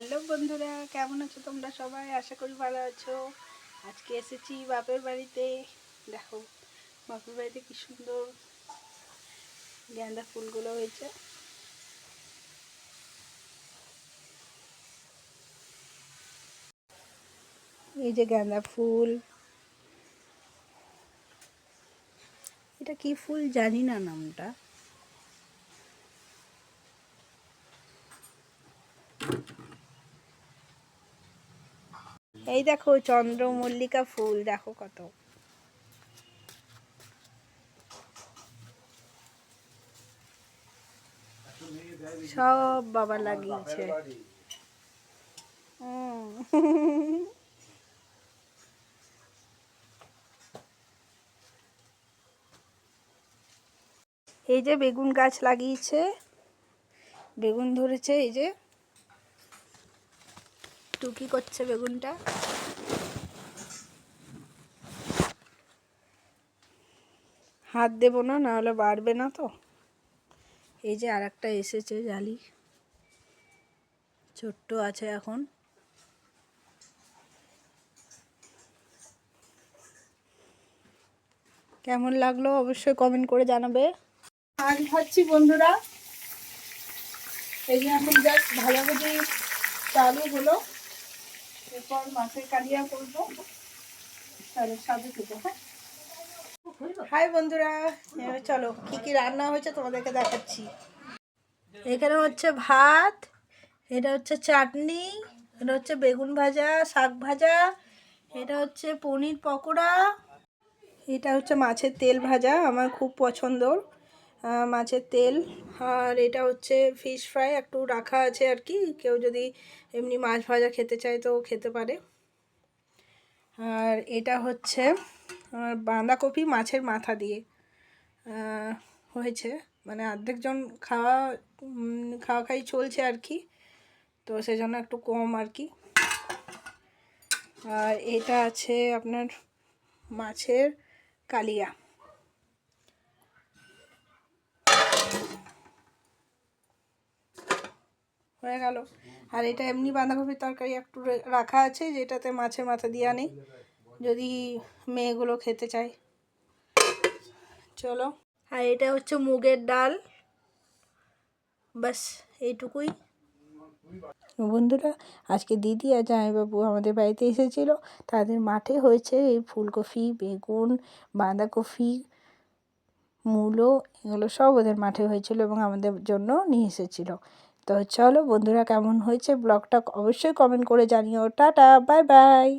Hello বন্ধুরা, কেমন আছো তোমরা সবাই? আশা করি ভালো আছো। আজকে এসেছি বাপের বাড়িতে। দেখো বাপের বাড়িতে কি সুন্দর গাঁদা ফুলগুলো হয়েছে। এই যে গাঁদা ফুল, এটা কি ফুল জানি না নামটা। এই দেখো চন্দ্রমল্লিকা ফুল, দেখো কত। সব বাবা লাগিয়েছে। এই যে বেগুন গাছ লাগিয়েছে, বেগুন ধরেছে। এই যে টুকি করছে বেগুনটা। হাত দেবো না, নাহলে বাড়বে না তো। এই যে আর একটা এসেছে জালি, ছোট্ট আছে এখন। কেমন লাগলো অবশ্যই কমেন্ট করে জানাবে। আজ খাচ্ছি বন্ধুরা। এই যে এখন জাস্ট ভাজাভাজি চালু হলো, এরপর মাছের কালিয়া করবো। তাহলে সাথে খেতে। হ্যাঁ, হাই বন্ধুরা, চলো কি কি রান্না হয়েছে তোমাদেরকে দেখাচ্ছি। এখানে হচ্ছে ভাত, এটা হচ্ছে চাটনি, এটা হচ্ছে বেগুন ভাজা, শাক ভাজা, এটা হচ্ছে পনির পকোড়া, এটা হচ্ছে মাছের তেল ভাজা, আমার খুব পছন্দর মাছের তেল। আর এটা হচ্ছে ফিশ ফ্রাই, একটু রাখা আছে আর কি, কেউ যদি এমনি মাছ ভাজা খেতে চায় তো খেতে পারে। আর এটা হচ্ছে বাঁধাকপি মাছের মাথা দিয়ে হয়েছে, মানে অর্ধেকজন খাওয়া চলছে আর কি, তো সেজন্য একটু কম আর কি। আর এটা আছে আপনার মাছের কালিয়া। হয়ে গেল। আর এটা এমনি বাঁধাকপির তরকারি একটু রাখা আছে, যেটাতে মাছের মাথা দেওয়া নেই, যদি মেয়েগুলো খেতে চায়। চলো। আর এটা হচ্ছে মুগের ডাল, বাস এইটুকুই। বন্ধুরা, আজকে দিদি আর জামাইবাবু আমাদের বাড়িতে এসেছিল। তাদের মাঠে হয়েছে এই ফুলকপি, বেগুন, বাঁধাকপি, মূলো, এগুলো সব ওদের মাঠে হয়েছিল এবং আমাদের জন্য নিয়ে এসেছিল। তো চলো বন্ধুরা, কেমন হয়েছে ব্লগটা অবশ্যই কমেন্ট করে জানিও। Tata, bye bye.